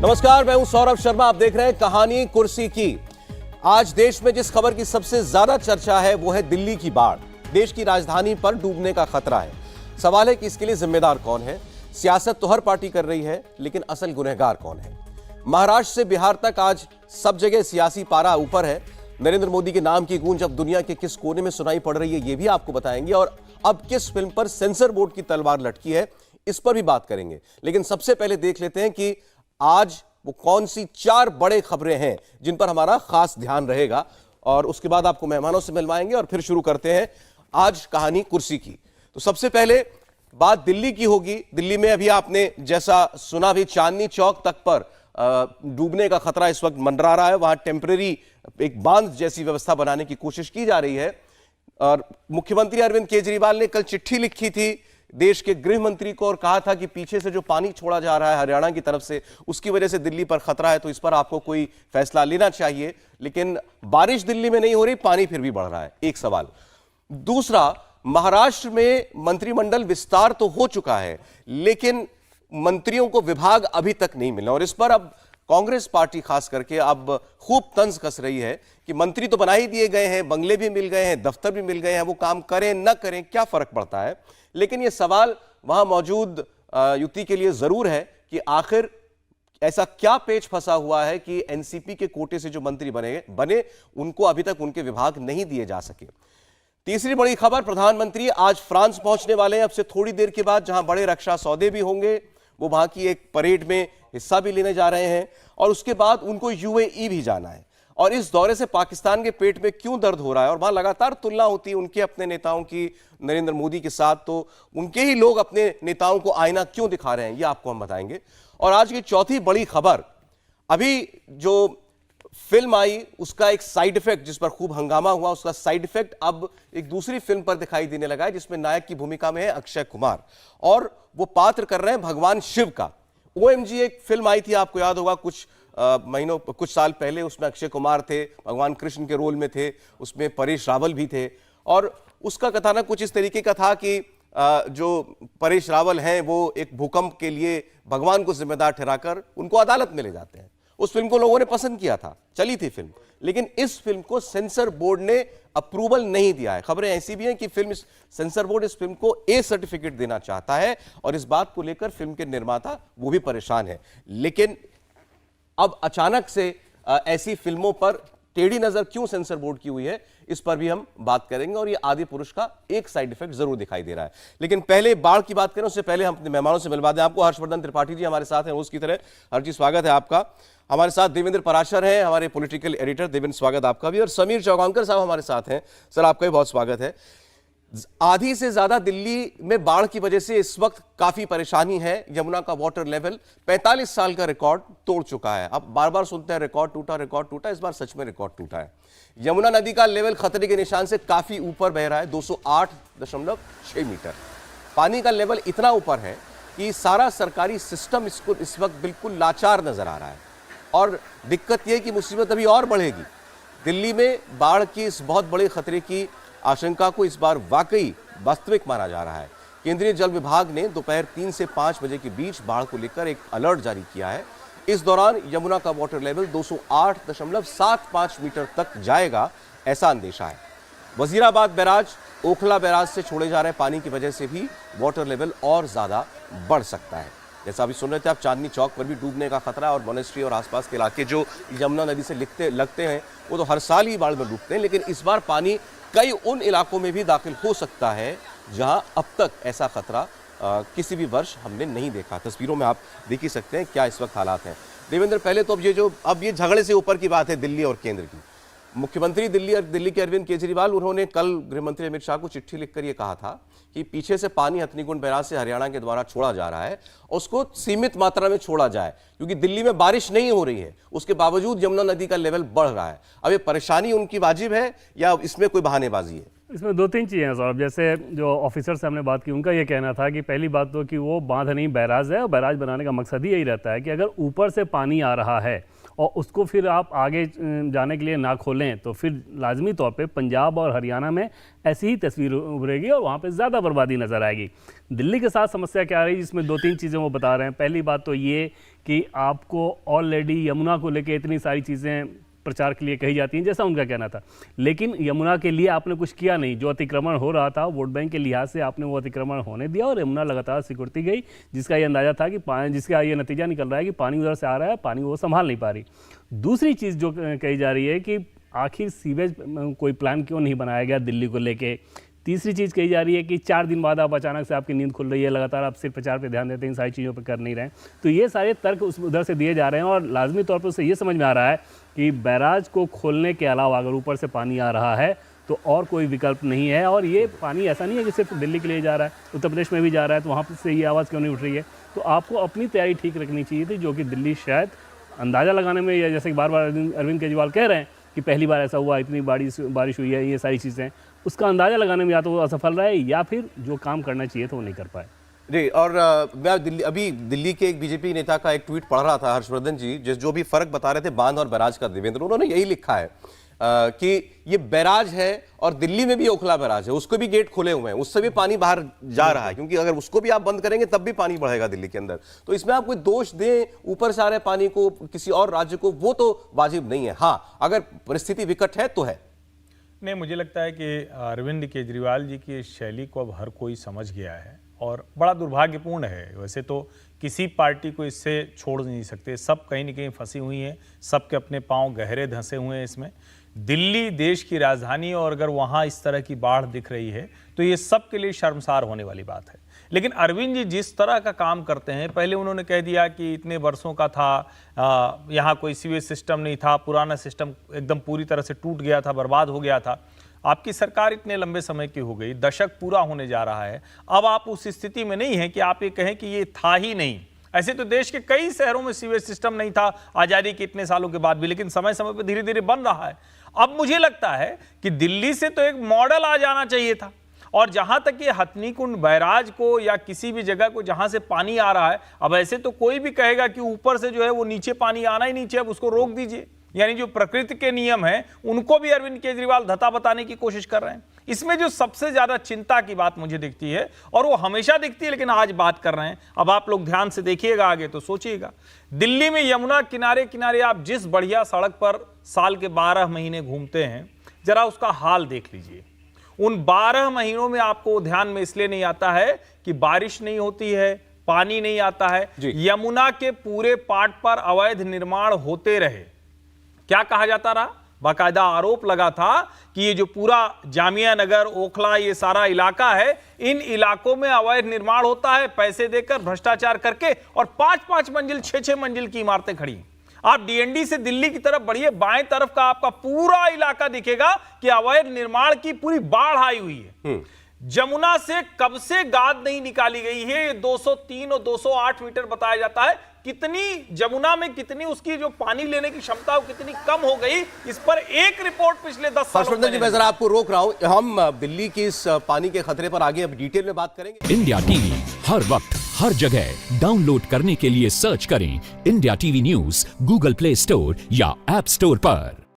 नमस्कार, मैं हूं सौरभ शर्मा। आप देख रहे हैं कहानी कुर्सी की। आज देश में जिस खबर की सबसे ज्यादा चर्चा है वो है दिल्ली की बाढ़। देश की राजधानी पर डूबने का खतरा है। सवाल है कि इसके लिए जिम्मेदार कौन है। सियासत तो हर पार्टी कर रही है, लेकिन असल गुनहगार कौन है। महाराष्ट्र से बिहार तक आज सब जगह सियासी पारा ऊपर है। नरेंद्र मोदी के नाम की गूंज अब दुनिया के किस कोने में सुनाई पड़ रही है, ये भी आपको बताएंगे। और अब किस फिल्म पर सेंसर बोर्ड की तलवार लटकी है, इस पर भी बात करेंगे। लेकिन सबसे पहले देख लेते हैं कि आज वो कौन सी 4 बड़े खबरें हैं जिन पर हमारा खास ध्यान रहेगा, और उसके बाद आपको मेहमानों से मिलवाएंगे और फिर शुरू करते हैं आज कहानी कुर्सी की। तो सबसे पहले बात दिल्ली की होगी। दिल्ली में अभी आपने जैसा सुना भी, चांदनी चौक तक पर डूबने का खतरा इस वक्त मंडरा रहा है। वहां टेम्परेरी एक बांध जैसी व्यवस्था बनाने की कोशिश की जा रही है। और मुख्यमंत्री अरविंद केजरीवाल ने कल चिट्ठी लिखी थी देश के गृह मंत्री को और कहा था कि पीछे से जो पानी छोड़ा जा रहा है हरियाणा की तरफ से, उसकी वजह से दिल्ली पर खतरा है, तो इस पर आपको कोई फैसला लेना चाहिए। लेकिन बारिश दिल्ली में नहीं हो रही, पानी फिर भी बढ़ रहा है, एक सवाल। दूसरा, महाराष्ट्र में मंत्रिमंडल विस्तार तो हो चुका है, लेकिन मंत्रियों को विभाग अभी तक नहीं मिला। और इस पर अब कांग्रेस पार्टी खास करके अब खूब तंज कस रही है कि मंत्री तो बना ही दिए गए हैं, बंगले भी मिल गए हैं, दफ्तर भी मिल गए हैं, वो काम करें न करें क्या फर्क पड़ता है। लेकिन यह सवाल वहां मौजूद युक्ति के लिए जरूर है कि आखिर ऐसा क्या पेच फंसा हुआ है कि एनसीपी के कोटे से जो मंत्री बने उनको अभी तक उनके विभाग नहीं दिए जा सके। तीसरी बड़ी खबर, प्रधानमंत्री आज फ्रांस पहुंचने वाले हैं अब से थोड़ी देर के बाद, जहां बड़े रक्षा सौदे भी होंगे। वो वहां की एक परेड में हिस्सा भी लेने जा रहे हैं और उसके बाद उनको यूएई भी जाना है। और इस दौरे से पाकिस्तान के पेट में क्यों दर्द हो रहा है और वहां लगातार तुलना होती है उनके अपने नेताओं की नरेंद्र मोदी के साथ, तो उनके ही लोग अपने नेताओं को आईना क्यों दिखा रहे हैं, ये आपको हम बताएंगे। और आज की चौथी बड़ी खबर, अभी जो फिल्म आई उसका एक साइड इफेक्ट जिस पर खूब हंगामा हुआ, उसका साइड इफेक्ट अब एक दूसरी फिल्म पर दिखाई देने लगा है जिसमें नायक की भूमिका में है अक्षय कुमार और वो पात्र कर रहे हैं भगवान शिव का। ओएमजी एक फिल्म आई थी, आपको याद होगा, कुछ साल पहले। उसमें अक्षय कुमार थे, भगवान कृष्ण के रोल में थे, उसमें परेश रावल भी थे। और उसका कथानक कुछ इस तरीके का था कि जो परेश रावल हैं वो एक भूकंप के लिए भगवान को जिम्मेदार ठहराकर उनको अदालत में ले जाते हैं। उस फिल्म को लोगों ने पसंद किया था, चली थी फिल्म, लेकिन इस फिल्म को सेंसर बोर्ड ने अप्रूवल नहीं दिया है। खबरें ऐसी भी हैं कि सेंसर बोर्ड इस फिल्म को ए सर्टिफिकेट देना चाहता है और इस बात को लेकर फिल्म के निर्माता वो भी परेशान है। लेकिन अब अचानक से ऐसी फिल्मों पर टेढ़ी नजर क्यों सेंसर बोर्ड की हुई है, इस पर भी हम बात करेंगे। और ये आदि पुरुष का एक साइड इफेक्ट जरूर दिखाई दे रहा है। लेकिन पहले बाढ़ की बात करें उससे पहले हम अपने मेहमानों से मिलवा दें आपको। हर्षवर्धन त्रिपाठी जी हमारे साथ हैं रोज की तरह। हर्ष जी, स्वागत है आपका। हमारे साथ देवेंद्र पराशर हैं, हमारे पॉलिटिकल एडिटर। देवेंद्र, स्वागत आपका भी। और समीर चौगांकर साहब हमारे साथ हैं। सर, आपका भी बहुत स्वागत है। आधी से ज्यादा दिल्ली में बाढ़ की वजह से इस वक्त काफी परेशानी है। यमुना का वाटर लेवल 45 साल का रिकॉर्ड तोड़ चुका है। अब बार बार सुनते हैं रिकॉर्ड टूटा, इस बार सच में रिकॉर्ड टूटा है। यमुना नदी का लेवल खतरे के निशान से काफी ऊपर बह रहा है, 208.6 मीटर। पानी का लेवल इतना ऊपर है कि सारा सरकारी सिस्टम इसको इस वक्त बिल्कुल लाचार नजर आ रहा है। और दिक्कत यह कि मुसीबत अभी और बढ़ेगी। दिल्ली में बाढ़ की इस बहुत बड़े खतरे की आशंका को इस बार वाकई वास्तविक माना जा रहा है। केंद्रीय जल विभाग ने दोपहर 3 से 5 बजे के बीच बाढ़ को लेकर एक अलर्ट जारी किया है। इस दौरान यमुना का वाटर लेवल 208.75 मीटर तक जाएगा, ऐसा अंदेशा है। वजीराबाद बैराज, ओखला बैराज से छोड़े जा रहे पानी की वजह से भी वाटर लेवल और ज्यादा बढ़ सकता है। जैसा अभी सुन रहे थे आप, चांदनी चौक पर भी डूबने का खतरा और मोनेस्ट्री और आसपास के इलाके जो यमुना नदी से लगते हैं वो तो हर साल ही बाढ़ में डूबते हैं। लेकिन इस बार पानी कई उन इलाकों में भी दाखिल हो सकता है जहां अब तक ऐसा खतरा किसी भी वर्ष हमने नहीं देखा। तस्वीरों में आप देख ही सकते हैं क्या इस वक्त हालात हैं। देवेंद्र, पहले तो अब ये झगड़े से ऊपर की बात है दिल्ली और केंद्र की। मुख्यमंत्री दिल्ली के अरविंद केजरीवाल, उन्होंने कल गृह मंत्री अमित शाह को चिट्ठी लिखकर यह कहा था कि पीछे से पानी हथनीकुंड बैराज से हरियाणा के द्वारा छोड़ा जा रहा है, उसको सीमित मात्रा में छोड़ा जाए क्योंकि दिल्ली में बारिश नहीं हो रही है, उसके बावजूद यमुना नदी का लेवल बढ़ रहा है। अब ये परेशानी उनकी वाजिब है या इसमें कोई बहानेबाजी है? इसमें 2-3 चीज़ें हैं साहब। जैसे जो ऑफिसर से हमने बात की, उनका ये कहना था कि पहली बात तो कि वो बांध नहीं बैराज है, और बैराज बनाने का मकसद ही यही रहता है कि अगर ऊपर से पानी आ रहा है और उसको फिर आप आगे जाने के लिए ना खोलें तो फिर लाजमी तौर पे पंजाब और हरियाणा में ऐसी ही तस्वीर उभरेगी और वहाँ पे ज़्यादा बर्बादी नज़र आएगी। दिल्ली के साथ समस्या क्या रही, जिसमें 2-3 चीज़ें वो बता रहे हैं। पहली बात तो ये कि आपको ऑलरेडी यमुना को लेके इतनी सारी चीज़ें प्रचार के लिए कही जाती हैं, जैसा उनका कहना था, लेकिन यमुना के लिए आपने कुछ किया नहीं। जो अतिक्रमण हो रहा था वोट बैंक के लिहाज से आपने वो अतिक्रमण होने दिया और यमुना लगातार सिकुड़ती गई, जिसका ये अंदाजा था कि जिसका ये नतीजा निकल रहा है कि पानी उधर से आ रहा है, पानी वो संभाल नहीं पा रही। दूसरी चीज़ जो कही जा रही है कि आखिर सीवेज कोई प्लान क्यों नहीं बनाया गया दिल्ली को लेके। तीसरी चीज़ कही जा रही है कि 4 दिन बाद आप अचानक से आपकी नींद खुल रही है, लगातार आप सिर्फ प्रचार पे ध्यान देते हैं, इन सारी चीज़ों पे कर नहीं रहे हैं। तो ये सारे तर्क उधर से दिए जा रहे हैं और लाजमी तौर पर उससे ये समझ में आ रहा है कि बैराज को खोलने के अलावा अगर ऊपर से पानी आ रहा है तो और कोई विकल्प नहीं है। और ये पानी ऐसा नहीं है कि सिर्फ दिल्ली के लिए जा रहा है, उत्तर प्रदेश में भी जा रहा है, तो वहाँ से ये आवाज़ क्यों नहीं उठ रही है। तो आपको अपनी तैयारी ठीक रखनी चाहिए थी, जो कि दिल्ली शायद अंदाज़ा लगाने में, या जैसे कि बार बार अरविंद केजरीवाल कह रहे हैं कि पहली बार ऐसा हुआ, इतनी बारिश हुई है, ये सारी चीज़ें, उसका अंदाज़ा लगाने में या तो वो असफल रहे या फिर जो काम करना चाहिए था वो नहीं कर पाए। जी, और मैं अभी दिल्ली के एक बीजेपी नेता का एक ट्वीट पढ़ रहा था, हर्षवर्धन जी, जो भी फर्क बता रहे थे बांध और बैराज का, देवेंद्र, उन्होंने यही लिखा है कि ये बैराज है और दिल्ली में भी ओखला बैराज है, उसको भी गेट खोले हुए हैं, उससे भी पानी बाहर जा रहा है, क्योंकि अगर उसको भी आप बंद करेंगे तब भी पानी बढ़ेगा दिल्ली के अंदर। तो इसमें आप कोई दोष दें ऊपर से आ रहे पानी को किसी और राज्य को, वो तो वाजिब नहीं है। हाँ, अगर परिस्थिति विकट है तो है। नहीं, मुझे लगता है कि अरविंद केजरीवाल जी की इस शैली को अब हर कोई समझ गया है और बड़ा दुर्भाग्यपूर्ण है। वैसे तो किसी पार्टी को इससे छोड़ नहीं सकते, सब कहीं ना कहीं फंसी हुई हैं, सबके अपने पांव गहरे धंसे हुए हैं इसमें। दिल्ली देश की राजधानी और अगर वहाँ इस तरह की बाढ़ दिख रही है तो ये सब के लिए शर्मसार होने वाली बात है। लेकिन अरविंद जी जिस तरह का काम करते हैं, पहले उन्होंने कह दिया कि इतने वर्षों का था, यहाँ कोई सीवेज सिस्टम नहीं था, पुराना सिस्टम एकदम पूरी तरह से टूट गया था, बर्बाद हो गया था। आपकी सरकार इतने लंबे समय की हो गई, दशक पूरा होने जा रहा है, अब आप उस स्थिति में नहीं है कि आप ये कहें कि ये था ही नहीं। ऐसे तो देश के कई शहरों में सीवेज सिस्टम नहीं था आज़ादी के इतने सालों के बाद भी, लेकिन समय समय पर धीरे धीरे बन रहा है। अब मुझे लगता है कि दिल्ली से तो एक मॉडल आ जाना चाहिए था। और जहां तक ये हथनीकुंड बैराज को या किसी भी जगह को जहां से पानी आ रहा है, अब ऐसे तो कोई भी कहेगा कि ऊपर से जो है वो नीचे पानी आना ही नीचे, अब उसको रोक दीजिए। यानी जो प्रकृति के नियम हैं उनको भी अरविंद केजरीवाल धता बताने की कोशिश कर रहे हैं। इसमें जो सबसे ज्यादा चिंता की बात मुझे दिखती है, और वो हमेशा दिखती है लेकिन आज बात कर रहे हैं, अब आप लोग ध्यान से देखिएगा आगे तो सोचिएगा। दिल्ली में यमुना किनारे किनारे आप जिस बढ़िया सड़क पर साल के 12 महीने घूमते हैं, जरा उसका हाल देख लीजिए। उन 12 महीनों में आपको ध्यान में इसलिए नहीं आता है कि बारिश नहीं होती है, पानी नहीं आता है। यमुना के पूरे पाट पर अवैध निर्माण होते रहे। क्या कहा जाता रहा? बाकायदा आरोप लगा था कि ये जो पूरा जामिया नगर, ओखला, ये सारा इलाका है, इन इलाकों में अवैध निर्माण होता है, पैसे देकर भ्रष्टाचार करके, और 5-5 मंजिल 6-6 मंजिल की इमारतें खड़ी। आप डीएनडी से दिल्ली की तरफ बढ़िए, बाएं तरफ का आपका पूरा इलाका दिखेगा कि अवैध निर्माण की पूरी बाढ़ आई हुई है। जमुना से कब से गाद नहीं निकाली गई है, ये 203 और 208 मीटर बताया जाता है। कितनी जमुना में कितनी उसकी जो पानी लेने की क्षमता है कितनी कम हो गई, इस पर एक रिपोर्ट पिछले 10 सालों हर्षवर्धन जी, मैं जरा आपको रोक रहा हूं। हम दिल्ली की इस पानी के खतरे पर आगे अब डिटेल में बात करेंगे। इंडिया टीवी हर वक्त हर जगह डाउनलोड करने के लिए सर्च करें India TV news Google play store या ऐप स्टोर पर।